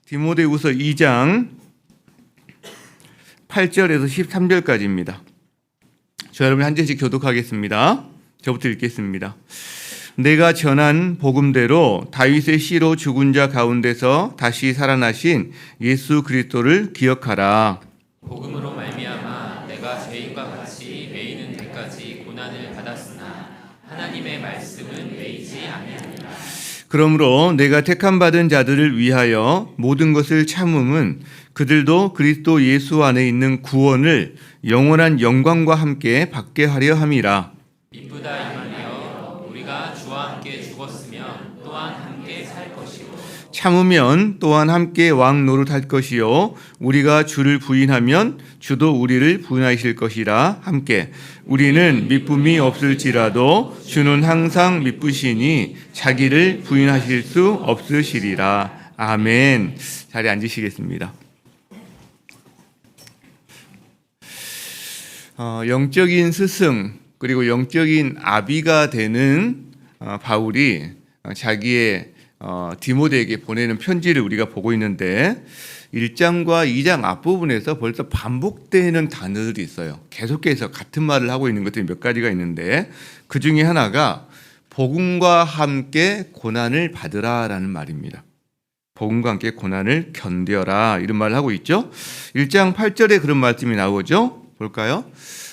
디모데후서 2장 8절에서 13절까지입니다. 저 여러분 한 절씩 교독하겠습니다. 저부터 읽겠습니다. 내가 전한 복음대로 다윗의 씨로 죽은 자 가운데서 다시 살아나신 예수 그리스도를 기억하라. 복음으로 말미암아 내가 죄인과 같이 매이는 데까지 고난을 받았으나 하나님의 말씀은 매이지 아니하니라. 그러므로 내가 택함 받은 자들을 위하여 모든 것을 참음은 그들도 그리스도 예수 안에 있는 구원을 영원한 영광과 함께 받게 하려 함이라. 이쁘다 이만하여 우리가 주와 함께 죽었으면 또한 함께 살 것이요 참으면 또한 함께 왕 노릇할 것이요 우리가 주를 부인하면 주도 우리를 부인하실 것이라. 함께 우리는 미쁨이 없을지라도 주는 항상 미쁘시니 자기를 부인하실 수 없으시리라. 아멘. 자리에 앉으시겠습니다. 영적인 스승 그리고 영적인 아비가 되는 바울이 자기의 디모데에게 보내는 편지를 우리가 보고 있는데 1장과 2장 앞부분에서 벌써 반복되는 단어들이 있어요. 계속해서 같은 말을 하고 있는 것들이 몇 가지가 있는데 그 중에 하나가 복음과 함께 고난을 받으라라는 말입니다. 복음과 함께 고난을 견뎌라 이런 말을 하고 있죠. 1장 8절에 그런 말씀이 나오죠. 볼까요?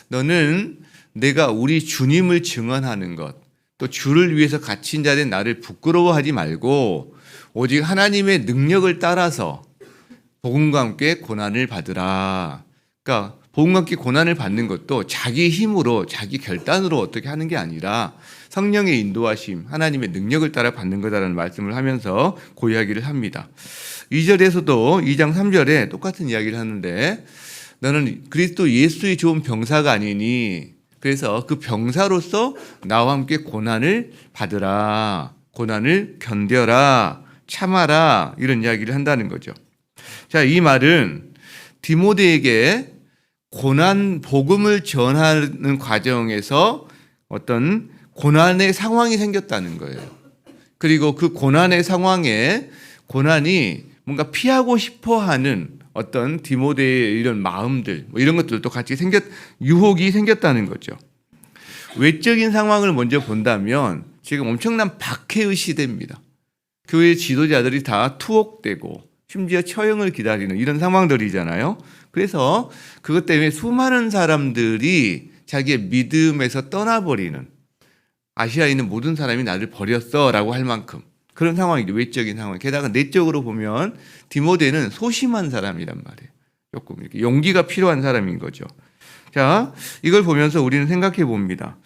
너는 내가 우리 주님을 증언하는 것, 또 주를 위해서 갇힌 자 된 나를 부끄러워하지 말고 오직 하나님의 능력을 따라서 복음과 함께 고난을 받으라. 그러니까 복음과 함께 고난을 받는 것도 자기 힘으로 자기 결단으로 어떻게 하는 게 아니라 성령의 인도하심, 하나님의 능력을 따라 받는 거다라는 말씀을 하면서 그 이야기를 합니다. 2절에서도 2장 3절에 똑같은 이야기를 하는데 너는 그리스도 예수의 좋은 병사가 아니니 그래서 그 병사로서 나와 함께 고난을 받으라, 고난을 견뎌라, 참아라 이런 이야기를 한다는 거죠. 자, 이 말은 디모데에게 고난 복음을 전하는 과정에서 어떤 고난의 상황이 생겼다는 거예요. 그리고 그 고난의 상황에 고난이 뭔가 피하고 싶어하는 어떤 디모데의 이런 마음들 이런 것들도 같이 유혹이 생겼다는 거죠. 외적인 상황을 먼저 본다면 지금 엄청난 박해의 시대입니다. 교회 지도자들이 다 투옥되고 심지어 처형을 기다리는 이런 상황들이잖아요. 그래서 그것 때문에 수많은 사람들이 자기의 믿음에서 떠나버리는, 아시아에 있는 모든 사람이 나를 버렸어라고 할 만큼 그런 상황이죠. 외적인 상황. 게다가 내적으로 보면 디모데는 소심한 사람이란 말이에요. 조금 이렇게 용기가 필요한 사람인 거죠. 자, 이걸 보면서 우리는 생각해 봅니다.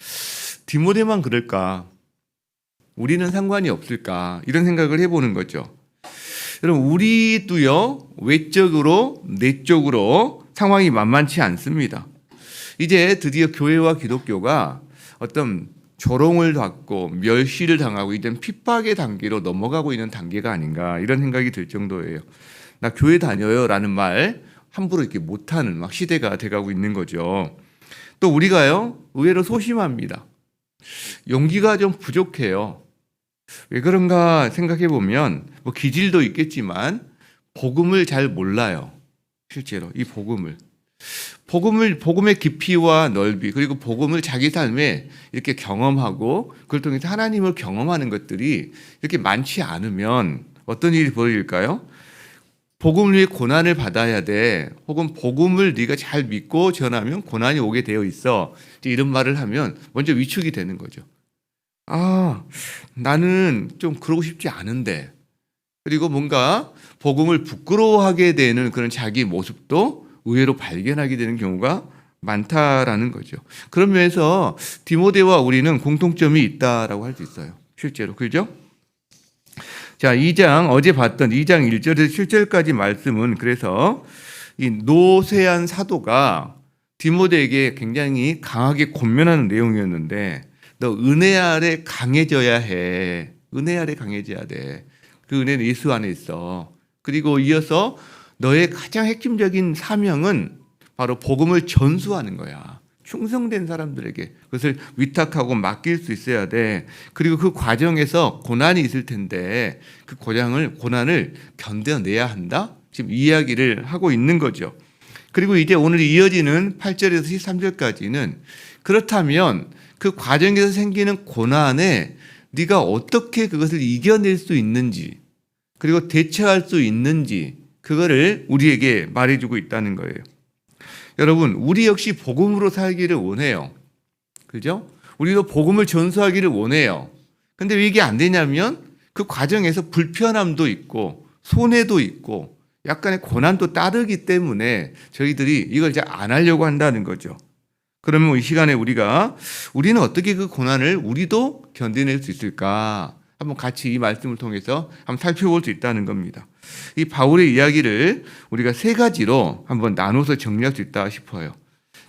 디모데만 그럴까? 우리는 상관이 없을까? 이런 생각을 해보는 거죠. 여러분, 우리도요, 외적으로, 내적으로 상황이 만만치 않습니다. 이제 드디어 교회와 기독교가 어떤 조롱을 받고 멸시를 당하고 이젠 핍박의 단계로 넘어가고 있는 단계가 아닌가 이런 생각이 들 정도예요. 나 교회 다녀요 라는 말 함부로 이렇게 못하는 막 시대가 돼가고 있는 거죠. 또 우리가요 의외로 소심합니다. 용기가 좀 부족해요. 왜 그런가 생각해 보면 뭐 기질도 있겠지만 복음을 잘 몰라요. 실제로 이 복음의 깊이와 넓이 그리고 복음을 자기 삶에 이렇게 경험하고 그걸 통해서 하나님을 경험하는 것들이 이렇게 많지 않으면 어떤 일이 벌어질까요? 복음을 위해 고난을 받아야 돼. 혹은 복음을 네가 잘 믿고 전하면 고난이 오게 되어 있어. 이런 말을 하면 먼저 위축이 되는 거죠. 아, 나는 좀 그러고 싶지 않은데. 그리고 뭔가 복음을 부끄러워하게 되는 그런 자기 모습도 의외로 발견하게 되는 경우가 많다라는 거죠. 그런 면에서 디모데와 우리는 공통점이 있다라고 할 수 있어요. 실제로. 그죠? 자, 2장, 어제 봤던 2장 1절에서 7절까지 말씀은 그래서 이 노세한 사도가 디모데에게 굉장히 강하게 권면하는 내용이었는데 너 은혜 아래 강해져야 해. 은혜 아래 강해져야 돼. 그 은혜는 예수 안에 있어. 그리고 이어서 너의 가장 핵심적인 사명은 바로 복음을 전수하는 거야. 충성된 사람들에게 그것을 위탁하고 맡길 수 있어야 돼. 그리고 그 과정에서 고난이 있을 텐데 그 고난을 견뎌내야 한다. 지금 이야기를 하고 있는 거죠. 그리고 이제 오늘 이어지는 8절에서 13절까지는 그렇다면 그 과정에서 생기는 고난에 네가 어떻게 그것을 이겨낼 수 있는지 그리고 대처할 수 있는지 그거를 우리에게 말해주고 있다는 거예요. 여러분, 우리 역시 복음으로 살기를 원해요. 그죠? 우리도 복음을 전수하기를 원해요. 근데 왜 이게 안 되냐면 그 과정에서 불편함도 있고 손해도 있고 약간의 고난도 따르기 때문에 저희들이 이걸 이제 안 하려고 한다는 거죠. 그러면 이 시간에 우리는 어떻게 그 고난을 우리도 견뎌낼 수 있을까? 한번 같이 이 말씀을 통해서 한번 살펴볼 수 있다는 겁니다. 이 바울의 이야기를 우리가 세 가지로 한번 나눠서 정리할 수 있다 싶어요.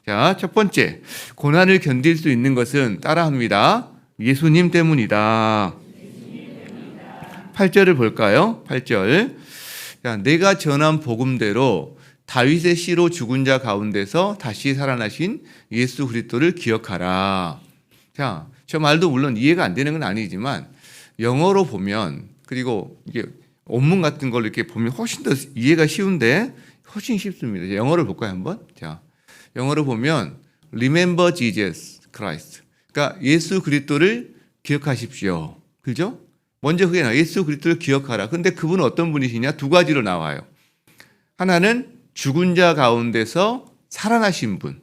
자, 첫 번째, 고난을 견딜 수 있는 것은 따라합니다. 예수님 때문이다. 8절을 볼까요? 8절. 자, 내가 전한 복음대로 다윗의 씨로 죽은 자 가운데서 다시 살아나신 예수 그리스도를 기억하라. 자, 저 말도 물론 이해가 안 되는 건 아니지만 영어로 보면 그리고 이게 원문 같은 걸 이렇게 보면 훨씬 더 이해가 쉬운데 훨씬 쉽습니다. 영어를 볼까요 한번? 자, 영어로 보면 Remember Jesus Christ. 그러니까 예수 그리스도를 기억하십시오. 그죠? 먼저 그게 나와요. 예수 그리스도를 기억하라. 근데 그분은 어떤 분이시냐? 두 가지로 나와요. 하나는 죽은 자 가운데서 살아나신 분.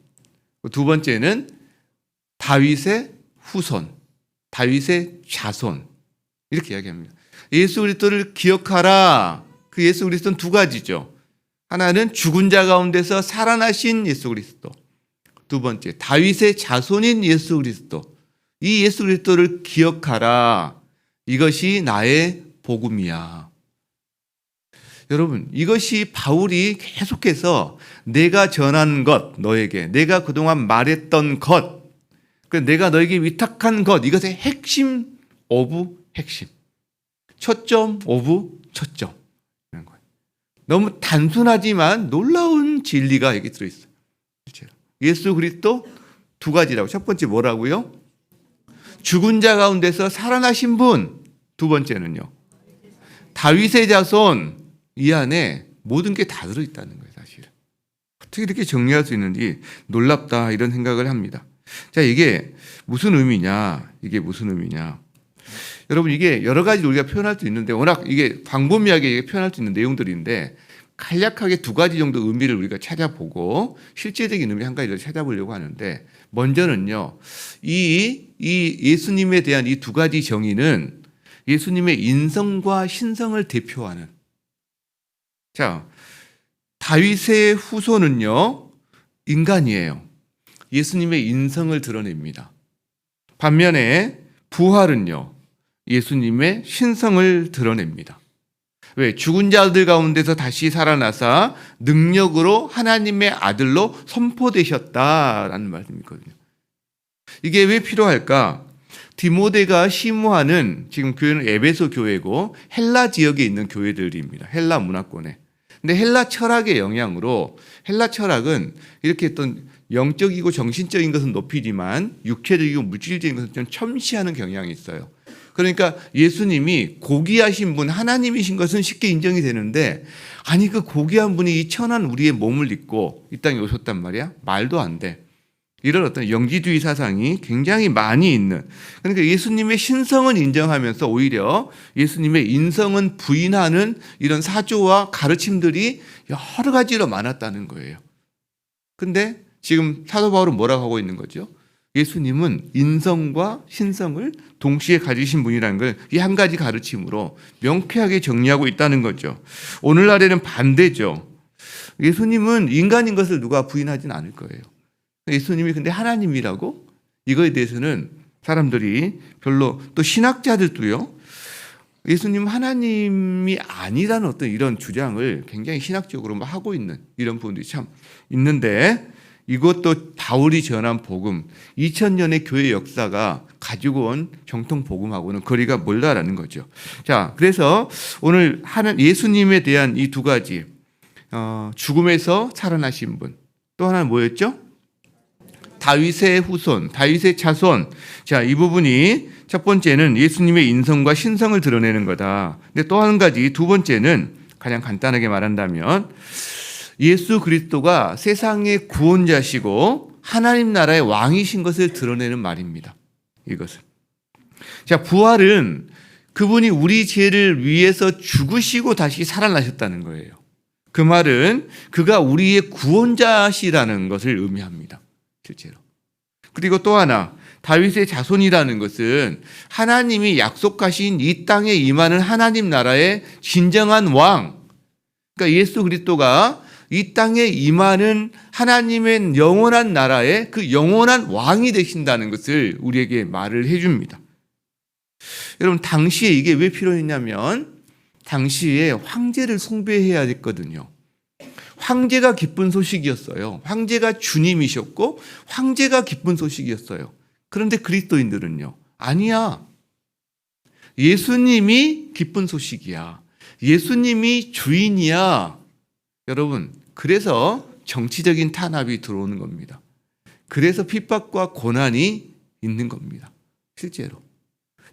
두 번째는 다윗의 후손, 다윗의 자손. 이렇게 이야기합니다. 예수 그리스도를 기억하라. 그 예수 그리스도는 두 가지죠. 하나는 죽은 자 가운데서 살아나신 예수 그리스도. 두 번째, 다윗의 자손인 예수 그리스도. 이 예수 그리스도를 기억하라. 이것이 나의 복음이야. 여러분, 이것이 바울이 계속해서 내가 전한 것, 너에게 내가 그동안 말했던 것, 내가 너에게 위탁한 것, 이것의 핵심 오브 핵심. 초점 오브 초점. 이런 거예요. 너무 단순하지만 놀라운 진리가 여기 들어있어요. 예수 그리스도 두 가지라고. 첫 번째 뭐라고요? 죽은 자 가운데서 살아나신 분. 두 번째는요, 다윗의 자손. 이 안에 모든 게 다 들어있다는 거예요, 사실. 어떻게 이렇게 정리할 수 있는지 놀랍다, 이런 생각을 합니다. 자, 이게 무슨 의미냐? 여러분, 이게 여러 가지 우리가 표현할 수 있는데, 워낙 이게 광범위하게 표현할 수 있는 내용들인데, 간략하게 두 가지 정도 의미를 우리가 찾아보고, 실제적인 의미 한 가지를 찾아보려고 하는데, 먼저는요, 이 예수님에 대한 이 두 가지 정의는 예수님의 인성과 신성을 대표하는, 자, 다윗의 후손은요, 인간이에요. 예수님의 인성을 드러냅니다. 반면에 부활은요, 예수님의 신성을 드러냅니다. 왜? 죽은 자들 가운데서 다시 살아나사 능력으로 하나님의 아들로 선포되셨다라는 말씀이거든요. 이게 왜 필요할까? 디모데가 심호하는 지금 교회는 에베소 교회고 헬라 지역에 있는 교회들입니다. 헬라 문화권에. 근데 헬라 철학의 영향으로, 헬라 철학은 이렇게 어떤 영적이고 정신적인 것은 높이지만 육체적이고 물질적인 것은 좀 첨시하는 경향이 있어요. 그러니까 예수님이 고귀하신 분, 하나님이신 것은 쉽게 인정이 되는데, 아니 그 고귀한 분이 이 천한 우리의 몸을 입고 이 땅에 오셨단 말이야? 말도 안 돼. 이런 어떤 영지주의 사상이 굉장히 많이 있는, 그러니까 예수님의 신성은 인정하면서 오히려 예수님의 인성은 부인하는 이런 사조와 가르침들이 여러 가지로 많았다는 거예요. 근데 지금 사도 바울은 뭐라고 하고 있는 거죠? 예수님은 인성과 신성을 동시에 가지신 분이라는 걸 이 한 가지 가르침으로 명쾌하게 정리하고 있다는 거죠. 오늘날에는 반대죠. 예수님은 인간인 것을 누가 부인하진 않을 거예요. 예수님이 근데 하나님이라고? 이거에 대해서는 사람들이 별로, 또 신학자들도요, 예수님 하나님이 아니라는 어떤 이런 주장을 굉장히 신학적으로 하고 있는 이런 부분들이 참 있는데, 이것도 바울이 전한 복음, 2000년의 교회 역사가 가지고 온 정통 복음하고는 거리가 멀다라는 거죠. 자, 그래서 오늘 예수님에 대한 이 두 가지, 죽음에서 살아나신 분, 또 하나는 뭐였죠? 다윗의 후손, 다윗의 자손. 자, 이 부분이 첫 번째는 예수님의 인성과 신성을 드러내는 거다. 근데 또 한 가지, 두 번째는 가장 간단하게 말한다면 예수 그리스도가 세상의 구원자시고 하나님 나라의 왕이신 것을 드러내는 말입니다. 이것은. 자, 부활은 그분이 우리 죄를 위해서 죽으시고 다시 살아나셨다는 거예요. 그 말은 그가 우리의 구원자시라는 것을 의미합니다. 실제로. 그리고 또 하나, 다윗의 자손이라는 것은 하나님이 약속하신 이 땅에 임하는 하나님 나라의 진정한 왕. 그러니까 예수 그리스도가 이 땅에 임하는 하나님의 영원한 나라의 그 영원한 왕이 되신다는 것을 우리에게 말을 해줍니다. 여러분, 당시에 이게 왜 필요했냐면 당시에 황제를 숭배해야 했거든요. 황제가 기쁜 소식이었어요. 황제가 주님이셨고 황제가 기쁜 소식이었어요. 그런데 그리스도인들은요, 아니야. 예수님이 기쁜 소식이야. 예수님이 주인이야. 여러분, 그래서 정치적인 탄압이 들어오는 겁니다. 그래서 핍박과 고난이 있는 겁니다. 실제로.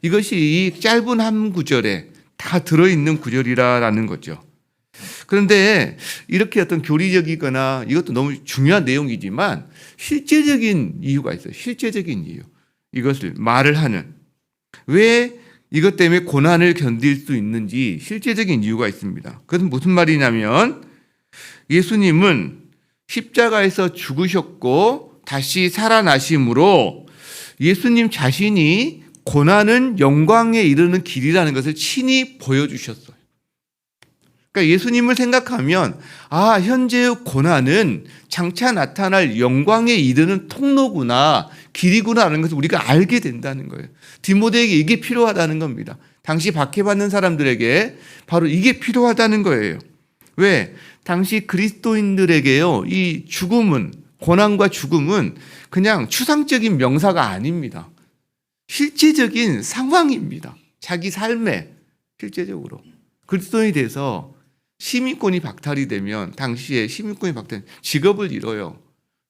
이것이 이 짧은 한 구절에 다 들어있는 구절이라는 거죠. 그런데 이렇게 어떤 교리적이거나 이것도 너무 중요한 내용이지만 실제적인 이유가 있어요. 실제적인 이유. 이것을 말을 하는. 왜 이것 때문에 고난을 견딜 수 있는지 실제적인 이유가 있습니다. 그것은 무슨 말이냐면 예수님은 십자가에서 죽으셨고 다시 살아나심으로 예수님 자신이 고난은 영광에 이르는 길이라는 것을 친히 보여주셨어요. 그러니까 예수님을 생각하면 현재의 고난은 장차 나타날 영광에 이르는 통로구나, 길이구나라는 것을 우리가 알게 된다는 거예요. 디모데에게 이게 필요하다는 겁니다. 당시 박해받는 사람들에게 바로 이게 필요하다는 거예요. 왜? 당시 그리스도인들에게요, 이 죽음은, 고난과 죽음은 그냥 추상적인 명사가 아닙니다. 실제적인 상황입니다. 자기 삶에 실제적으로. 그리스도인이 돼서 시민권이 박탈이 되면, 당시에 시민권이 박탈되면 직업을 잃어요.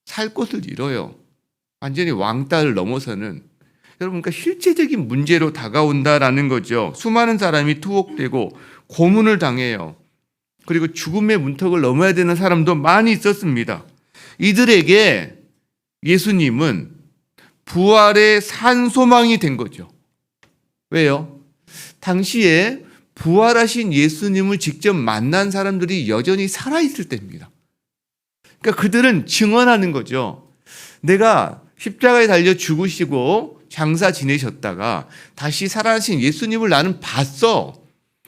살 곳을 잃어요. 완전히 왕따를 넘어서는. 여러분, 그러니까 실제적인 문제로 다가온다라는 거죠. 수많은 사람이 투옥되고 고문을 당해요. 그리고 죽음의 문턱을 넘어야 되는 사람도 많이 있었습니다. 이들에게 예수님은 부활의 산 소망이 된 거죠. 왜요? 당시에 부활하신 예수님을 직접 만난 사람들이 여전히 살아있을 때입니다. 그러니까 그들은 증언하는 거죠. 내가 십자가에 달려 죽으시고 장사 지내셨다가 다시 살아나신 예수님을 나는 봤어.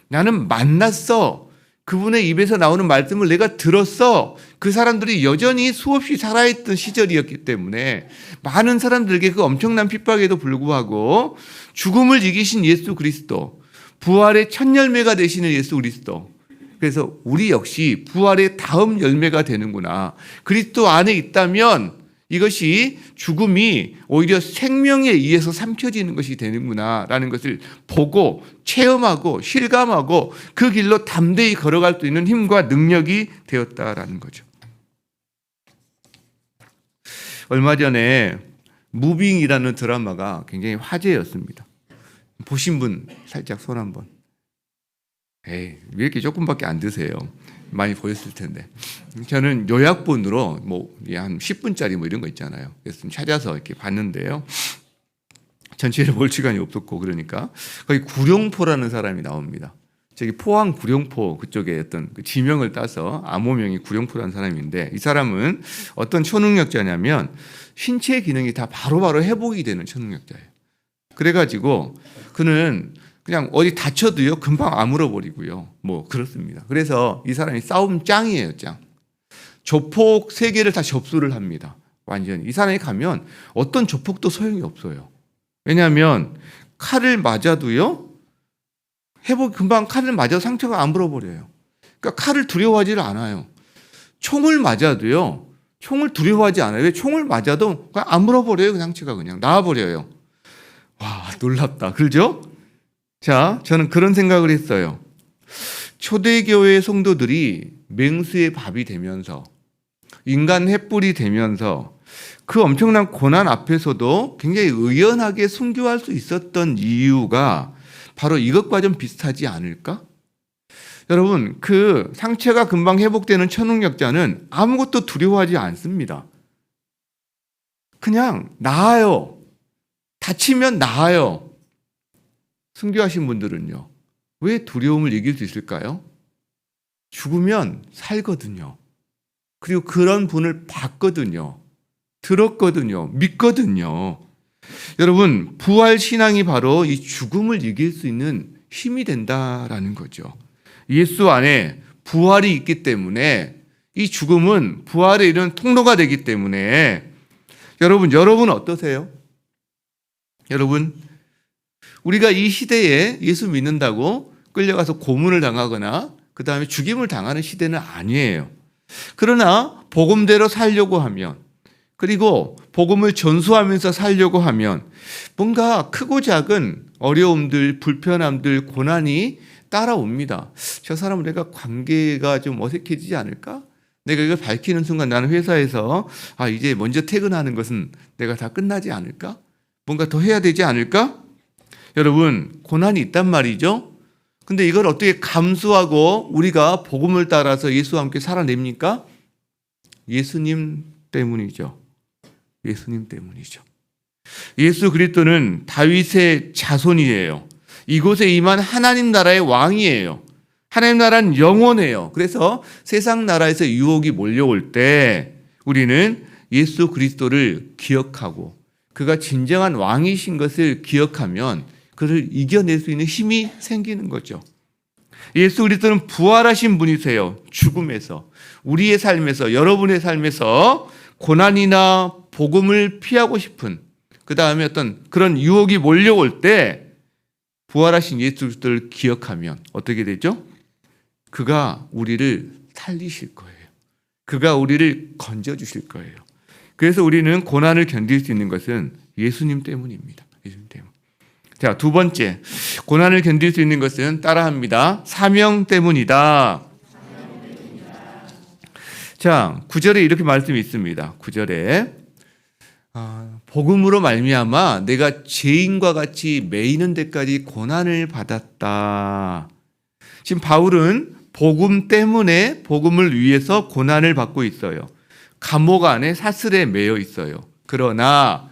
나는 만났어. 그분의 입에서 나오는 말씀을 내가 들었어. 그 사람들이 여전히 수없이 살아있던 시절이었기 때문에 많은 사람들에게 그 엄청난 핍박에도 불구하고 죽음을 이기신 예수 그리스도, 부활의 첫 열매가 되시는 예수 그리스도. 그래서 우리 역시 부활의 다음 열매가 되는구나. 그리스도 안에 있다면 이것이 죽음이 오히려 생명에 의해서 삼켜지는 것이 되는구나 라는 것을 보고 체험하고 실감하고 그 길로 담대히 걸어갈 수 있는 힘과 능력이 되었다라는 거죠. 얼마 전에 무빙이라는 드라마가 굉장히 화제였습니다. 보신 분 살짝 손 한번. 왜 이렇게 조금밖에 안 드세요? 많이 보였을 텐데. 저는 요약본으로 한 10분짜리 이런 거 있잖아요. 그래서 찾아서 이렇게 봤는데요. 전체를 볼 시간이 없었고, 그러니까 거기 구룡포라는 사람이 나옵니다. 저기 포항 구룡포 그쪽에 어떤 그 지명을 따서 암호명이 구룡포라는 사람인데, 이 사람은 어떤 초능력자냐면 신체 기능이 다 바로바로 회복이 되는 초능력자예요. 그래가지고 그는 그냥 어디 다쳐도요 금방 아물어버리고요, 그렇습니다. 그래서 이 사람이 싸움 짱이에요. 짱. 조폭 3개를 다 접수를 합니다. 완전히. 이 사람이 가면 어떤 조폭도 소용이 없어요. 왜냐하면 칼을 맞아도요 금방 칼을 맞아도 상처가 안 불어버려요. 그러니까 칼을 두려워하지를 않아요. 총을 맞아도요 총을 두려워하지 않아요. 왜? 총을 맞아도 그냥 안 불어버려요. 그 상처가 그냥 나와버려요. 와, 놀랍다. 그렇죠? 자, 저는 그런 생각을 했어요. 초대교회 성도들이 맹수의 밥이 되면서, 인간 횃불이 되면서, 그 엄청난 고난 앞에서도 굉장히 의연하게 순교할 수 있었던 이유가 바로 이것과 좀 비슷하지 않을까? 여러분, 그 상처가 금방 회복되는 천국역자는 아무것도 두려워하지 않습니다. 그냥 나아요. 다치면 나아요. 순교하신 분들은요. 왜 두려움을 이길 수 있을까요? 죽으면 살거든요. 그리고 그런 분을 봤거든요. 들었거든요. 믿거든요. 여러분, 부활 신앙이 바로 이 죽음을 이길 수 있는 힘이 된다라는 거죠. 예수 안에 부활이 있기 때문에 이 죽음은 부활에 이르는 통로가 되기 때문에 여러분 어떠세요? 여러분, 우리가 이 시대에 예수 믿는다고 끌려가서 고문을 당하거나 그 다음에 죽임을 당하는 시대는 아니에요. 그러나 복음대로 살려고 하면, 그리고 복음을 전수하면서 살려고 하면 뭔가 크고 작은 어려움들, 불편함들, 고난이 따라옵니다. 저 사람은 내가 관계가 좀 어색해지지 않을까? 내가 이걸 밝히는 순간 나는 회사에서 이제 먼저 퇴근하는 것은 내가 다 끝나지 않을까? 뭔가 더 해야 되지 않을까? 여러분, 고난이 있단 말이죠. 근데 이걸 어떻게 감수하고 우리가 복음을 따라서 예수와 함께 살아냅니까? 예수님 때문이죠. 예수님 때문이죠. 예수 그리스도는 다윗의 자손이에요. 이곳에 임한 하나님 나라의 왕이에요. 하나님 나라는 영원해요. 그래서 세상 나라에서 유혹이 몰려올 때 우리는 예수 그리스도를 기억하고 그가 진정한 왕이신 것을 기억하면 그를 이겨낼 수 있는 힘이 생기는 거죠. 예수 그리스도는 부활하신 분이세요. 죽음에서, 우리의 삶에서, 여러분의 삶에서 고난이나 복음을 피하고 싶은, 그 다음에 어떤 그런 유혹이 몰려올 때 부활하신 예수 그리스도를 기억하면 어떻게 되죠? 그가 우리를 살리실 거예요. 그가 우리를 건져주실 거예요. 그래서 우리는 고난을 견딜 수 있는 것은 예수님 때문입니다. 예수님 때문. 자, 두 번째, 고난을 견딜 수 있는 것은 따라합니다. 사명 때문이다. 자, 9절에 이렇게 말씀이 있습니다. 9절에 복음으로 말미암아 내가 죄인과 같이 매이는 데까지 고난을 받았다. 지금 바울은 복음 때문에 복음을 위해서 고난을 받고 있어요. 감옥 안에 사슬에 매여 있어요. 그러나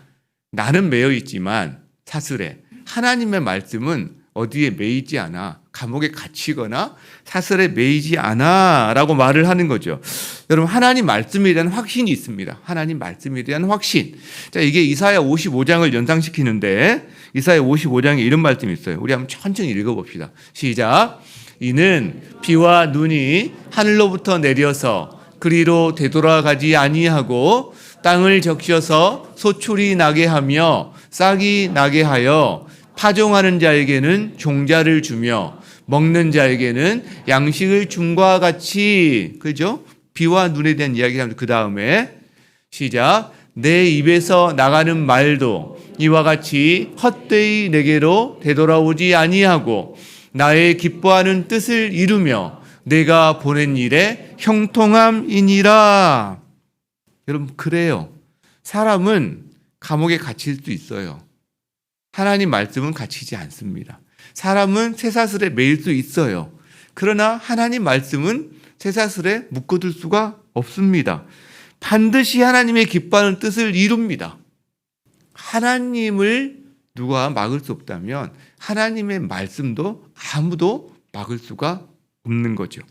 나는 매여 있지만 사슬에, 하나님의 말씀은 어디에 매이지 않아. 감옥에 갇히거나 사슬에 매이지 않아 라고 말을 하는 거죠. 여러분, 하나님 말씀에 대한 확신이 있습니다. 하나님 말씀에 대한 확신. 자, 이게 이사야 55장을 연상시키는데 이사야 55장에 이런 말씀이 있어요. 우리 한번 천천히 읽어봅시다. 시작. 이는 비와 눈이 하늘로부터 내려서 그리로 되돌아가지 아니하고 땅을 적셔서 소출이 나게 하며 싹이 나게 하여 파종하는 자에게는 종자를 주며 먹는 자에게는 양식을 줌과 같이, 그죠? 비와 눈에 대한 이야기를 하면서 그 다음에 시작. 내 입에서 나가는 말도 이와 같이 헛되이 내게로 되돌아오지 아니하고 나의 기뻐하는 뜻을 이루며 내가 보낸 일에 형통함이니라. 여러분, 그래요. 사람은 감옥에 갇힐 수 있어요. 하나님 말씀은 갇히지 않습니다. 사람은 쇠사슬에 매일 수 있어요. 그러나 하나님 말씀은 쇠사슬에 묶어둘 수가 없습니다. 반드시 하나님의 기뻐하는 뜻을 이룹니다. 하나님을 누가 막을 수 없다면 하나님의 말씀도 아무도 막을 수가 없는 거죠.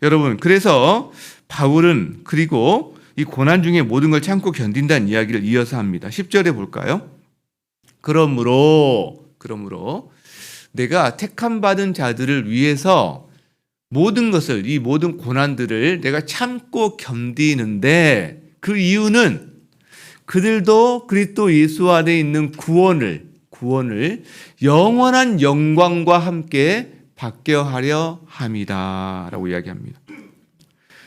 여러분, 그래서 바울은 그리고 이 고난 중에 모든 걸 참고 견딘다는 이야기를 이어서 합니다. 10절에 볼까요? 그러므로 내가 택함 받은 자들을 위해서 모든 것을, 이 모든 고난들을 내가 참고 견디는데 그 이유는 그들도 그리스도 예수 안에 있는 구원을 영원한 영광과 함께 받게 하려 함이다 라고 이야기합니다.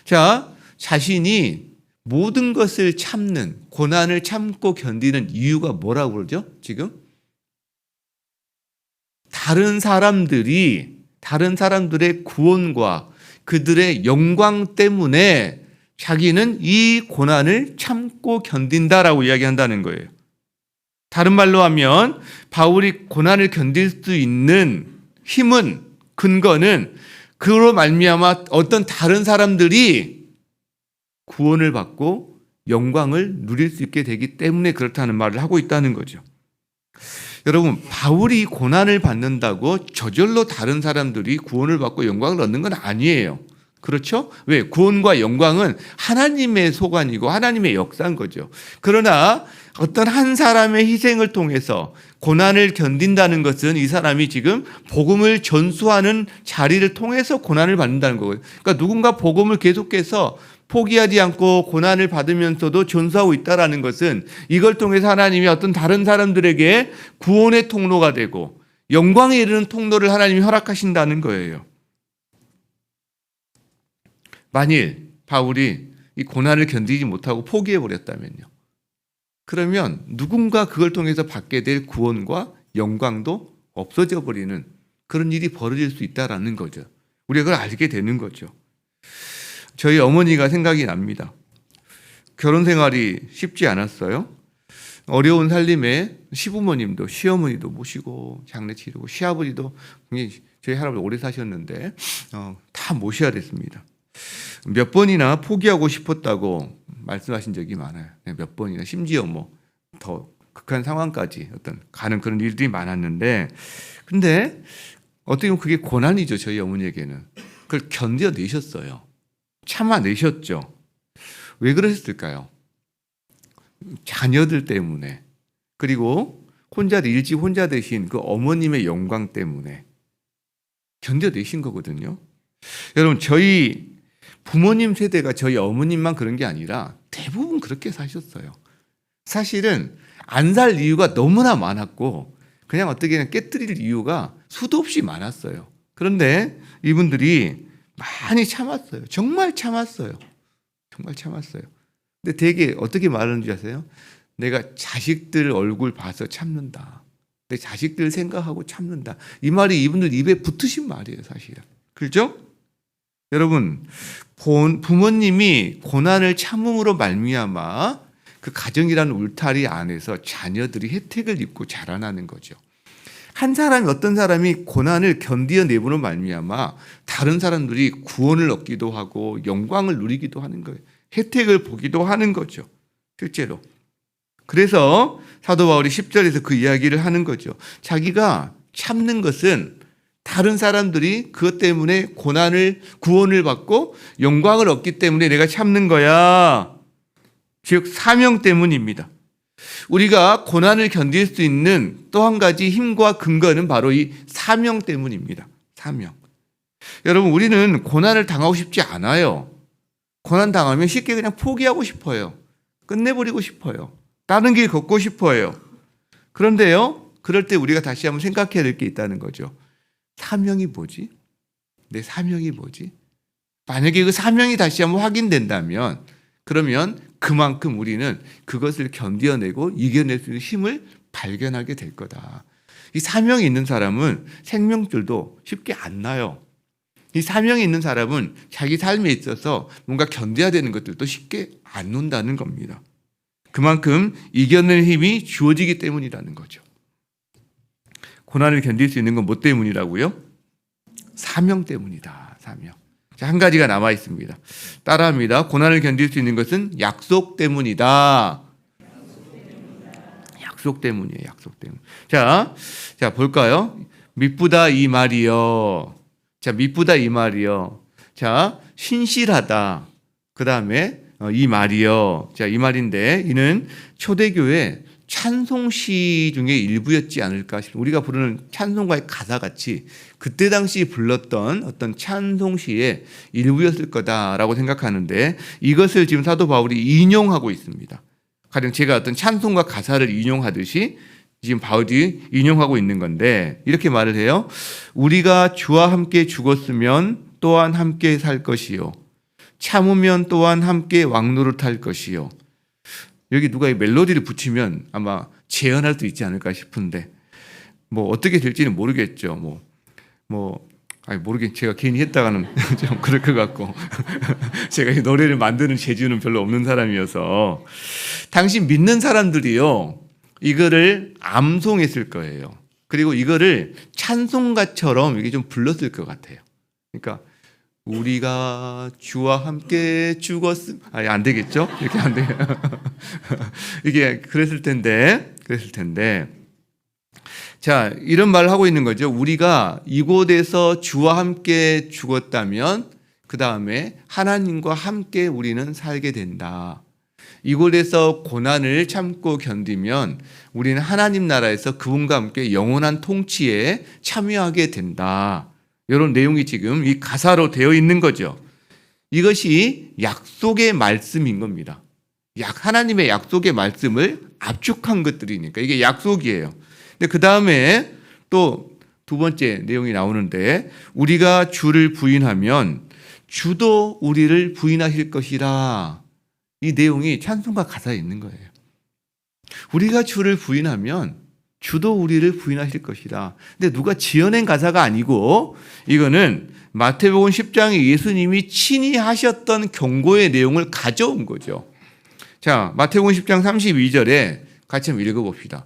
자, 자신이 모든 것을 참는, 고난을 참고 견디는 이유가 뭐라고 그러죠? 지금 다른 사람들의 구원과 그들의 영광 때문에 자기는 이 고난을 참고 견딘다라고 이야기한다는 거예요. 다른 말로 하면 바울이 고난을 견딜 수 있는 힘은, 근거는 그로 말미암아 어떤 다른 사람들이 구원을 받고 영광을 누릴 수 있게 되기 때문에 그렇다는 말을 하고 있다는 거죠. 여러분, 바울이 고난을 받는다고 저절로 다른 사람들이 구원을 받고 영광을 얻는 건 아니에요. 그렇죠? 왜? 구원과 영광은 하나님의 소관이고 하나님의 역사인 거죠. 그러나 어떤 한 사람의 희생을 통해서 고난을 견딘다는 것은 이 사람이 지금 복음을 전수하는 자리를 통해서 고난을 받는다는 거예요. 그러니까 누군가 복음을 계속해서 포기하지 않고 고난을 받으면서도 전수하고 있다는 것은 이걸 통해서 하나님이 어떤 다른 사람들에게 구원의 통로가 되고 영광에 이르는 통로를 하나님이 허락하신다는 거예요. 만일 바울이 이 고난을 견디지 못하고 포기해버렸다면요. 그러면 누군가 그걸 통해서 받게 될 구원과 영광도 없어져 버리는 그런 일이 벌어질 수 있다는 거죠. 우리가 그걸 알게 되는 거죠. 저희 어머니가 생각이 납니다. 결혼 생활이 쉽지 않았어요. 어려운 살림에 시부모님도 시어머니도 모시고 장례 치르고 시아버지도 저희 할아버지 오래 사셨는데 다 모셔야 됐습니다. 몇 번이나 포기하고 싶었다고 말씀하신 적이 많아요. 몇 번이나 심지어 뭐 더 극한 상황까지 어떤 가는 그런 일들이 많았는데, 근데 어떻게 보면 그게 고난이죠. 저희 어머니에게는 그걸 견뎌내셨어요. 참아내셨죠. 왜 그러셨을까요? 자녀들 때문에, 그리고 일찍 혼자 되신 그 어머님의 영광 때문에 견뎌내신 거거든요. 여러분, 저희 부모님 세대가 저희 어머님만 그런 게 아니라 대부분 그렇게 사셨어요. 사실은 안 살 이유가 너무나 많았고 그냥 어떻게 깨뜨릴 이유가 수도 없이 많았어요. 그런데 이분들이 많이 참았어요. 정말 참았어요. 정말 참았어요. 근데 되게 어떻게 말하는지 아세요? 내가 자식들 얼굴 봐서 참는다. 내 자식들 생각하고 참는다. 이 말이 이분들 입에 붙으신 말이에요, 사실은. 그렇죠? 여러분, 부모님이 고난을 참음으로 말미암아 그 가정이라는 울타리 안에서 자녀들이 혜택을 입고 자라나는 거죠. 어떤 사람이 고난을 견디어내므로 말미암아 다른 사람들이 구원을 얻기도 하고 영광을 누리기도 하는 거예요. 혜택을 보기도 하는 거죠. 실제로. 그래서 사도 바울이 10절에서 그 이야기를 하는 거죠. 자기가 참는 것은 다른 사람들이 그것 때문에 구원을 받고 영광을 얻기 때문에 내가 참는 거야. 즉 사명 때문입니다. 우리가 고난을 견딜 수 있는 또 한 가지 힘과 근거는 바로 이 사명 때문입니다. 사명. 여러분, 우리는 고난을 당하고 싶지 않아요. 고난 당하면 쉽게 그냥 포기하고 싶어요. 끝내버리고 싶어요. 다른 길 걷고 싶어요. 그런데요, 그럴 때 우리가 다시 한번 생각해야 될 게 있다는 거죠. 사명이 뭐지? 내 사명이 뭐지? 만약에 그 사명이 다시 한번 확인된다면 그러면 그만큼 우리는 그것을 견뎌내고 이겨낼 수 있는 힘을 발견하게 될 거다. 이 사명이 있는 사람은 생명줄도 쉽게 안 나요. 이 사명이 있는 사람은 자기 삶에 있어서 뭔가 견뎌야 되는 것들도 쉽게 안 논다는 겁니다. 그만큼 이겨낼 힘이 주어지기 때문이라는 거죠. 고난을 견딜 수 있는 건 뭐 때문이라고요? 사명 때문이다. 사명. 자, 한 가지가 남아 있습니다. 따라합니다. 고난을 견딜 수 있는 것은 약속 때문이다. 약속 때문이에요. 약속 때문. 자, 볼까요? 미쁘다 이 말이요. 자, 미쁘다 이 말이요. 자, 신실하다. 그 다음에 이 말이요. 자, 이 말인데 이는 초대교회 찬송시 중에 일부였지 않을까 싶습니다. 우리가 부르는 찬송가의 가사같이 그때 당시 불렀던 어떤 찬송시의 일부였을 거다라고 생각하는데 이것을 지금 사도 바울이 인용하고 있습니다. 가령 제가 어떤 찬송가 가사를 인용하듯이 지금 바울이 인용하고 있는 건데 이렇게 말을 해요. 우리가 주와 함께 죽었으면 또한 함께 살 것이요. 참으면 또한 함께 왕노릇할 것이요. 여기 누가 이 멜로디를 붙이면 아마 재현할 수 있지 않을까 싶은데 뭐 어떻게 될지는 모르겠죠. 뭐 아니 모르겠 제가 괜히 했다가는 좀 그럴 것 같고 제가 이 노래를 만드는 재주는 별로 없는 사람이어서 당신 믿는 사람들이요 이거를 암송했을 거예요. 그리고 이거를 찬송가처럼 이게 좀 불렀을 것 같아요. 그러니까 우리가 주와 함께 죽었음 아니 안 되겠죠? 이렇게 안 돼요. 이게 그랬을 텐데 자, 이런 말을 하고 있는 거죠. 우리가 이곳에서 주와 함께 죽었다면 그 다음에 하나님과 함께 우리는 살게 된다. 이곳에서 고난을 참고 견디면 우리는 하나님 나라에서 그분과 함께 영원한 통치에 참여하게 된다. 이런 내용이 지금 이 가사로 되어 있는 거죠. 이것이 약속의 말씀인 겁니다. 하나님의 약속의 말씀을 압축한 것들이니까 이게 약속이에요. 근데 그 다음에 또 두 번째 내용이 나오는데 우리가 주를 부인하면 주도 우리를 부인하실 것이라. 이 내용이 찬송가 가사에 있는 거예요. 우리가 주를 부인하면 주도 우리를 부인하실 것이라. 근데 누가 지어낸 가사가 아니고 이거는 마태복음 10장에 예수님이 친히 하셨던 경고의 내용을 가져온 거죠. 자, 마태복음 10장 32절에 같이 한번 읽어봅시다.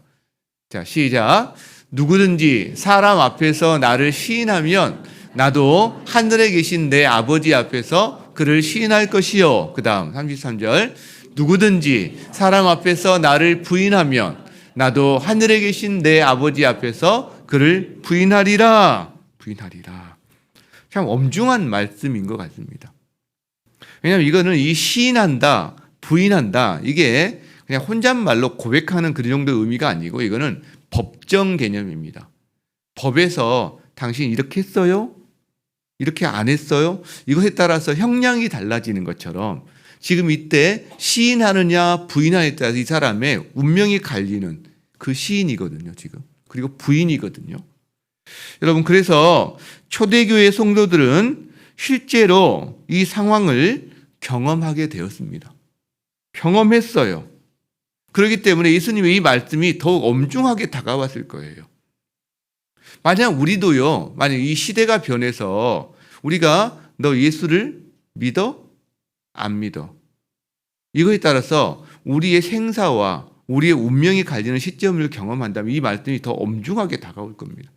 자, 시작. 누구든지 사람 앞에서 나를 시인하면 나도 하늘에 계신 내 아버지 앞에서 그를 시인할 것이요. 그 다음 33절. 누구든지 사람 앞에서 나를 부인하면 나도 하늘에 계신 내 아버지 앞에서 그를 부인하리라. 부인하리라. 참 엄중한 말씀인 것 같습니다. 왜냐하면 이거는 이 시인한다, 부인한다 이게 그냥 혼잣말로 고백하는 그 정도 의미가 아니고 이거는 법정 개념입니다. 법에서 당신 이렇게 했어요? 이렇게 안 했어요? 이것에 따라서 형량이 달라지는 것처럼 지금 이때 시인하느냐 부인하느냐에 따라서 이 사람의 운명이 갈리는 그 시인이거든요. 지금. 그리고 부인이거든요. 여러분 그래서 초대교회 성도들은 실제로 이 상황을 경험하게 되었습니다. 경험했어요. 그렇기 때문에 예수님의 이 말씀이 더욱 엄중하게 다가왔을 거예요. 만약 우리도요, 만약 이 시대가 변해서 우리가 너 예수를 믿어? 안 믿어? 이거에 따라서 우리의 생사와 우리의 운명이 갈리는 시점을 경험한다면 이 말씀이 더 엄중하게 다가올 겁니다.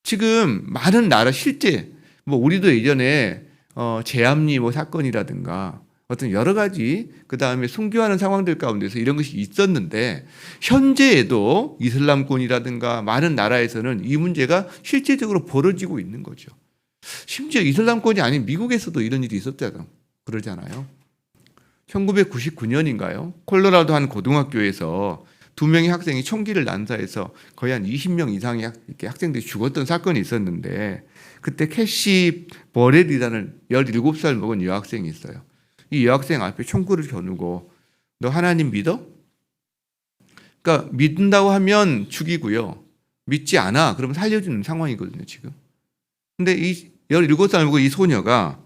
지금 많은 나라 실제 우리도 예전에 제암리 사건이라든가 어떤 여러 가지 그 다음에 순교하는 상황들 가운데서 이런 것이 있었는데 현재에도 이슬람권이라든가 많은 나라에서는 이 문제가 실제적으로 벌어지고 있는 거죠. 심지어 이슬람권이 아닌 미국에서도 이런 일이 있었다고 그러잖아요. 1999년인가요? 콜로라도 한 고등학교에서 2명의 학생이 총기를 난사해서 거의 한 20명 이상의 학생들이 죽었던 사건이 있었는데 그때 캐시 버렐이라는 17살 먹은 여학생이 있어요. 이 여학생 앞에 총구를 겨누고 너 하나님 믿어? 그러니까 믿는다고 하면 죽이고요. 믿지 않아. 그러면 살려주는 상황이거든요, 지금. 근데 이 17살 먹은 이 소녀가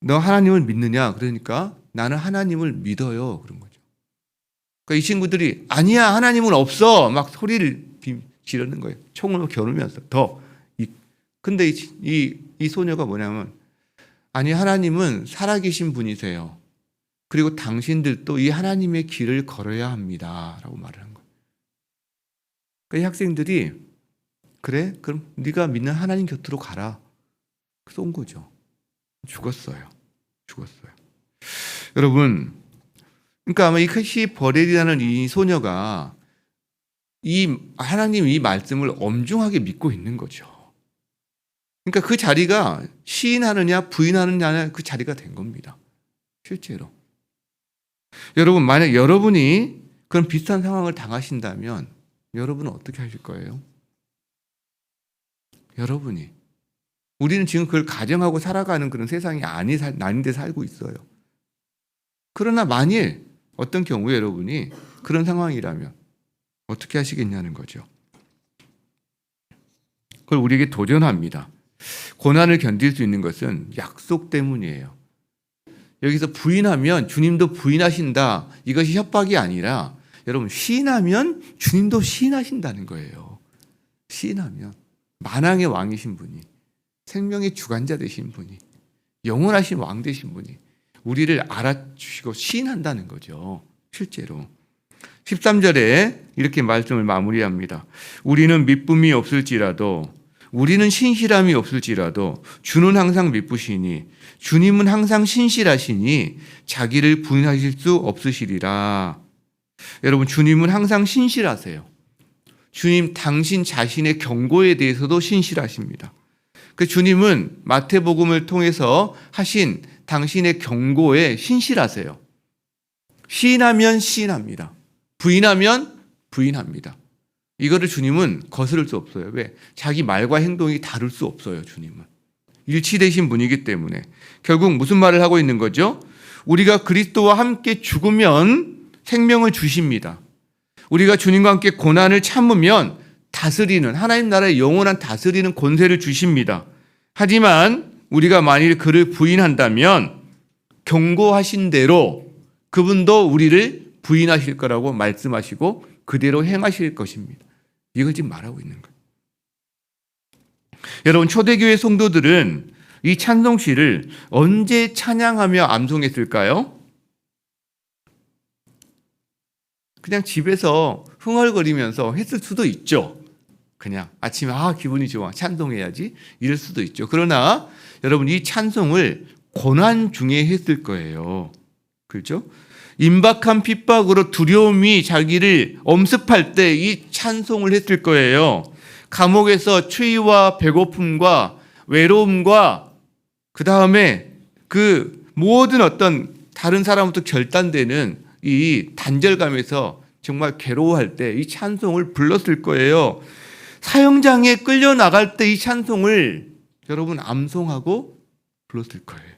너 하나님을 믿느냐? 그러니까 나는 하나님을 믿어요. 그런 거죠. 그러니까 이 친구들이 아니야, 하나님은 없어. 막 소리를 지르는 거예요. 총을 겨누면서 더. 근데 이 소녀가 뭐냐면 아니 하나님은 살아계신 분이세요. 그리고 당신들도 이 하나님의 길을 걸어야 합니다. 라고 말을 한 거예요. 그러니까 이 학생들이 그래? 그럼 네가 믿는 하나님 곁으로 가라. 쏜 거죠. 죽었어요. 여러분 그러니까 아마 이 캐시 버렐이라는 이 소녀가 이 하나님 이 말씀을 엄중하게 믿고 있는 거죠. 그러니까 그 자리가 시인하느냐 부인하느냐 그 자리가 된 겁니다. 실제로. 여러분 만약 여러분이 그런 비슷한 상황을 당하신다면 여러분은 어떻게 하실 거예요? 여러분이. 우리는 지금 그걸 가정하고 살아가는 그런 세상이 아닌데 살고 있어요. 그러나 만일 어떤 경우에 여러분이 그런 상황이라면 어떻게 하시겠냐는 거죠. 그걸 우리에게 도전합니다. 고난을 견딜 수 있는 것은 약속 때문이에요. 여기서 부인하면 주님도 부인하신다. 이것이 협박이 아니라 여러분 시인하면 주님도 시인하신다는 거예요. 시인하면 만왕의 왕이신 분이 생명의 주관자 되신 분이, 영원하신 왕 되신 분이 우리를 알아주시고 시인한다는 거죠. 실제로 13절에 이렇게 말씀을 마무리합니다. 우리는 미쁨이 없을지라도, 우리는 신실함이 없을지라도 주는 항상 미쁘시니, 주님은 항상 신실하시니 자기를 부인하실 수 없으시리라. 여러분, 주님은 항상 신실하세요. 주님 당신 자신의 경고에 대해서도 신실하십니다. 그 주님은 마태복음을 통해서 하신 당신의 경고에 신실하세요. 시인하면 시인합니다. 부인하면 부인합니다. 이거를 주님은 거스를 수 없어요. 왜? 자기 말과 행동이 다를 수 없어요. 주님은 일치되신 분이기 때문에. 결국 무슨 말을 하고 있는 거죠? 우리가 그리스도와 함께 죽으면 생명을 주십니다. 우리가 주님과 함께 고난을 참으면 다스리는, 하나님 나라의 영원한 다스리는 권세를 주십니다. 하지만 우리가 만일 그를 부인한다면 경고하신 대로 그분도 우리를 부인하실 거라고 말씀하시고 그대로 행하실 것입니다. 이걸 지금 말하고 있는 거예요. 여러분, 초대교회 성도들은 이 찬송시를 언제 찬양하며 암송했을까요? 그냥 집에서 흥얼거리면서 했을 수도 있죠. 그냥 아침에 기분이 좋아, 찬송해야지, 이럴 수도 있죠. 그러나 여러분, 이 찬송을 고난 중에 했을 거예요. 그렇죠? 임박한 핍박으로 두려움이 자기를 엄습할 때 이 찬송을 했을 거예요. 감옥에서 추위와 배고픔과 외로움과 그 다음에 그 모든 어떤 다른 사람부터 결단되는 이 단절감에서 정말 괴로워할 때 이 찬송을 불렀을 거예요. 사형장에 끌려 나갈 때 이 찬송을 여러분 암송하고 불렀을 거예요.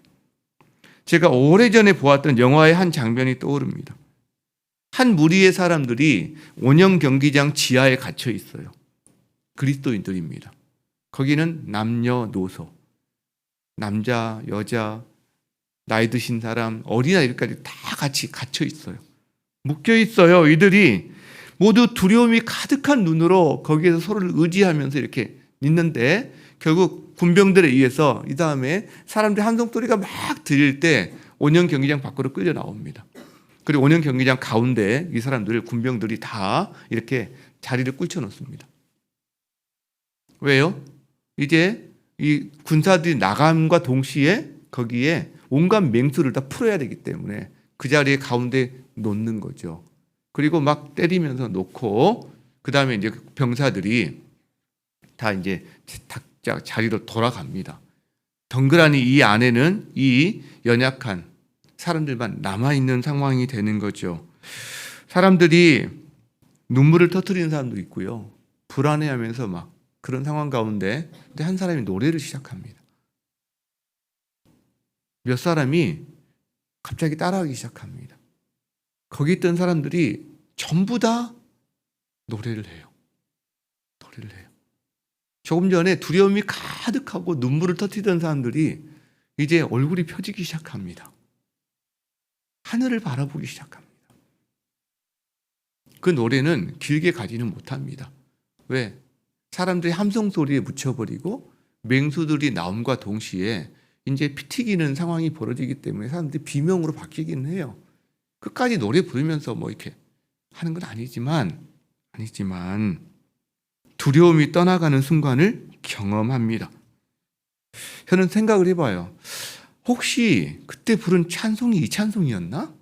제가 오래전에 보았던 영화의 한 장면이 떠오릅니다. 한 무리의 사람들이 원형 경기장 지하에 갇혀 있어요. 그리스도인들입니다. 거기는 남녀노소, 남자, 여자, 나이 드신 사람, 어린아이들까지 다 같이 갇혀 있어요. 묶여 있어요. 이들이 모두 두려움이 가득한 눈으로 거기에서 서로를 의지하면서 이렇게 있는데, 결국 군병들에 의해서 이 다음에 사람들이 함성소리가 막 들릴 때 원형 경기장 밖으로 끌려 나옵니다. 그리고 원형 경기장 가운데 이 사람들을 군병들이 다 이렇게 자리를 꿇쳐 놓습니다. 왜요? 이제 이 군사들이 나감과 동시에 거기에 온갖 맹수를 다 풀어야 되기 때문에 그 자리에 가운데 놓는 거죠. 그리고 막 때리면서 놓고, 그 다음에 이제 병사들이 다 이제 각자 자리로 돌아갑니다. 덩그라니 이 안에는 이 연약한 사람들만 남아있는 상황이 되는 거죠. 사람들이 눈물을 터뜨리는 사람도 있고요. 불안해하면서 막 그런 상황 가운데 근데 한 사람이 노래를 시작합니다. 몇 사람이 갑자기 따라하기 시작합니다. 거기 있던 사람들이 전부 다 노래를 해요. 노래를 해요. 조금 전에 두려움이 가득하고 눈물을 터뜨리던 사람들이 이제 얼굴이 펴지기 시작합니다. 하늘을 바라보기 시작합니다. 그 노래는 길게 가지는 못합니다. 왜? 사람들이 함성 소리에 묻혀버리고 맹수들이 나옴과 동시에 이제 피 튀기는 상황이 벌어지기 때문에 사람들이 비명으로 바뀌기는 해요. 끝까지 노래 부르면서 뭐 이렇게 하는 건 아니지만 두려움이 떠나가는 순간을 경험합니다. 저는 생각을 해봐요. 혹시 그때 부른 찬송이 이 찬송이었나?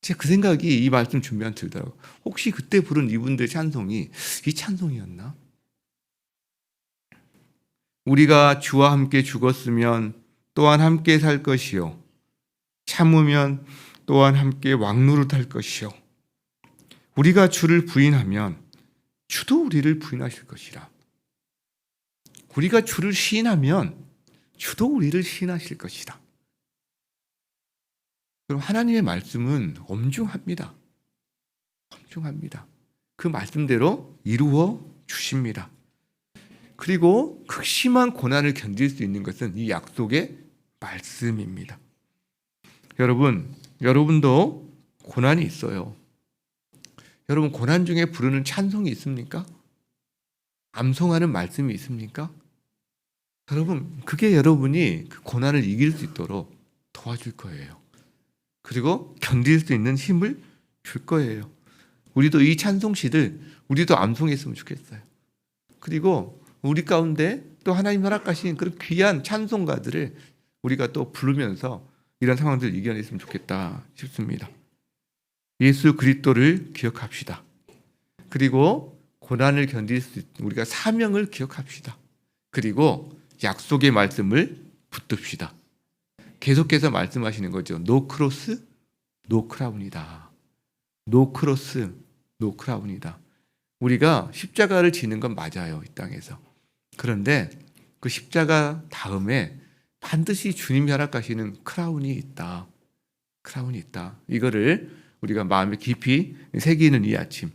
제가 그 생각이 이 말씀 준비한 들더라고요. 혹시 그때 부른 이분들의 찬송이 이 찬송이었나? 우리가 주와 함께 죽었으면 또한 함께 살 것이요, 참으면 또한 함께 왕노릇할 것이요, 우리가 주를 부인하면 주도 우리를 부인하실 것이라. 우리가 주를 시인하면 주도 우리를 시인하실 것이다. 그럼 하나님의 말씀은 엄중합니다. 엄중합니다. 그 말씀대로 이루어 주십니다. 그리고 극심한 고난을 견딜 수 있는 것은 이 약속의 말씀입니다. 여러분도 고난이 있어요. 여러분, 고난 중에 부르는 찬송이 있습니까? 암송하는 말씀이 있습니까? 여러분, 그게 여러분이 그 고난을 이길 수 있도록 도와줄 거예요. 그리고 견딜 수 있는 힘을 줄 거예요. 우리도 이 찬송시를 우리도 암송했으면 좋겠어요. 그리고 우리 가운데 또 하나님 허락하신 그런 귀한 찬송가들을 우리가 또 부르면서 이런 상황들을 이겨냈으면 좋겠다 싶습니다. 예수 그리스도를 기억합시다. 그리고 고난을 견딜 수 있는 우리가 사명을 기억합시다. 그리고 약속의 말씀을 붙듭시다. 계속해서 말씀하시는 거죠. 노 크로스, 노 크라운이다. 노 크로스, 노 크라운이다. 우리가 십자가를 지는 건 맞아요, 이 땅에서. 그런데 그 십자가 다음에 반드시 주님이 허락하시는 크라운이 있다. 크라운이 있다. 이거를 우리가 마음에 깊이 새기는 이 아침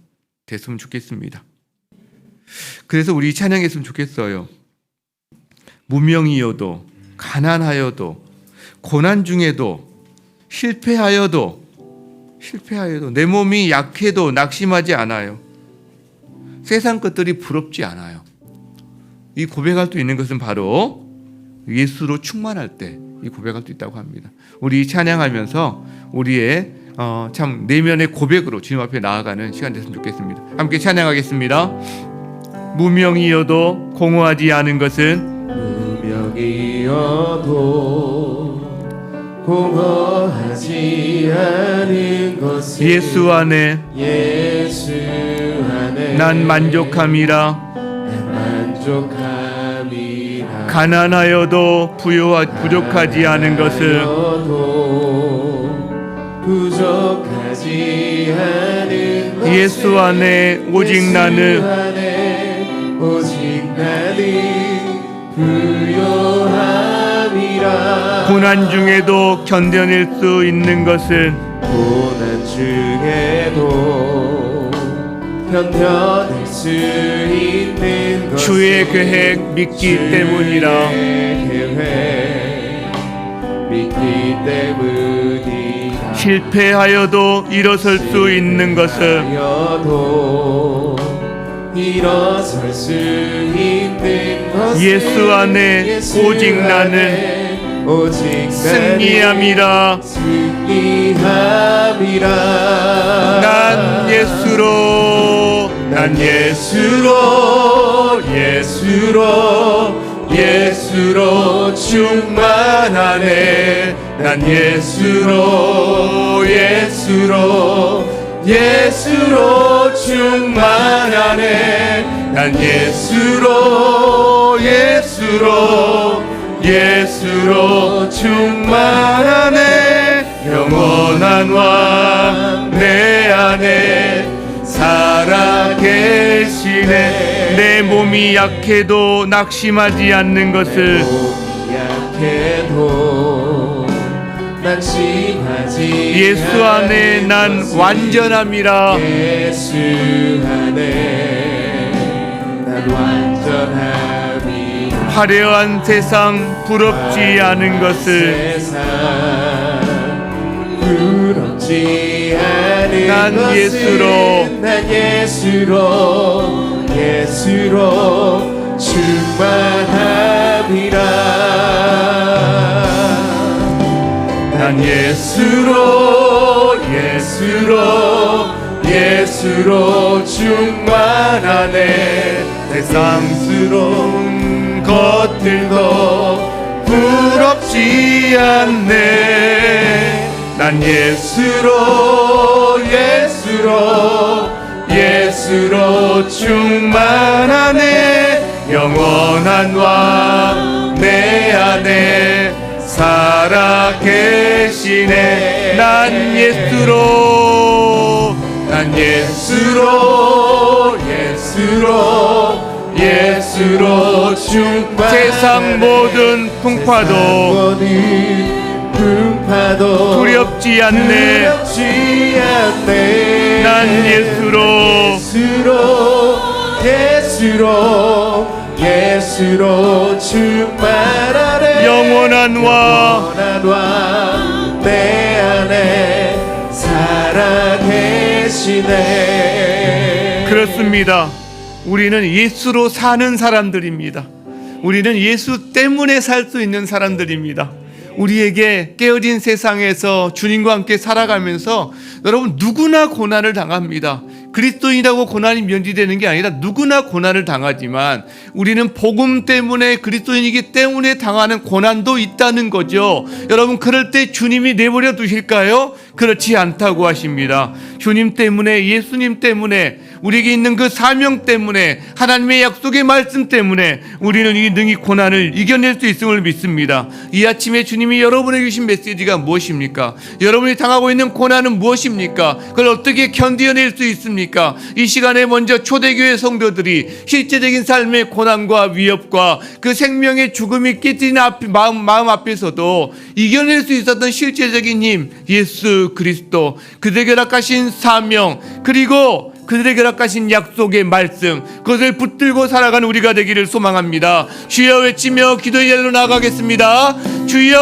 됐으면 좋겠습니다. 그래서 우리 찬양했으면 좋겠어요. 무명이어도 가난하여도 고난 중에도 실패하여도 내 몸이 약해도 낙심하지 않아요. 세상 것들이 부럽지 않아요. 이 고백할 수 있는 것은 바로 예수로 충만할 때 이 고백할 수 있다고 합니다. 우리 찬양하면서 우리의 참 내면의 고백으로 주님 앞에 나아가는 시간 됐으면 좋겠습니다. 함께 찬양하겠습니다. 무명이어도 공허하지 않은 것은 무명이어도 공허하지 않은 것은 예수 안에 난 만족함이라. 가난하여도 부족하지 않은 것은 예수 안에 오직 나는 부요함이라. 고난 중에도 견뎌낼 수 있는 것은 고난 중에도 견뎌낼 수 있는 것은 주의 계획 믿기 때문이라. 믿기 때문이라. 실패하여도 일어설 수 있는 것은 일어설 수 있는 것은 예수 안에 오직 나는 승리함이라. 난 예수로 충만하네. 난 예수로 충만하네. 난 예수로 충만하네. 영원한 왕 내 안에 살아계시네. 내 몸이 약해도 낙심하지 않는 것을 예수 안에 난 완전함이라. 예수 안에 난 완전함이라. 화려한 세상 부럽지 않은 것을 부럽지 않은 난 예수로 충만함이라. 난 예수로 충만하네. 세상스러운 것들도 부럽지 않네. 난 예수로 충만하네. 영원한 왕 내 안에 살아계시네. 난 예수로 충만. 세상 모든 풍파도 두렵지 않네. 난 예수로 충만하네. 영원한 왕 내 안에 살아계시네. 그렇습니다. 우리는 예수로 사는 사람들입니다. 우리는 예수 때문에 살 수 있는 사람들입니다. 우리에게 깨어진 세상에서 주님과 함께 살아가면서 여러분 누구나 고난을 당합니다. 그리스도인이라고 고난이 면제되는 게 아니라 누구나 고난을 당하지만 우리는 복음 때문에 그리스도인이기 때문에 당하는 고난도 있다는 거죠. 여러분 그럴 때 주님이 내버려 두실까요? 그렇지 않다고 하십니다. 주님 때문에, 예수님 때문에, 우리에게 있는 그 사명 때문에, 하나님의 약속의 말씀 때문에 우리는 이 능히 고난을 이겨낼 수 있음을 믿습니다. 이 아침에 주님이 여러분에게 주신 메시지가 무엇입니까? 여러분이 당하고 있는 고난은 무엇입니까? 그걸 어떻게 견뎌낼 수 있습니까? 이 시간에 먼저 초대교회 성도들이 실제적인 삶의 고난과 위협과 그 생명의 죽음이 끼치는 마음 앞에서도 이겨낼 수 있었던 실제적인 힘, 예수 그리스도, 그들에게 허락하신 사명, 그리고 그들에게 허락하신 약속의 말씀, 그것을 붙들고 살아가는 우리가 되기를 소망합니다. 주여 외치며 기도의 자리로 나아가겠습니다. 주여.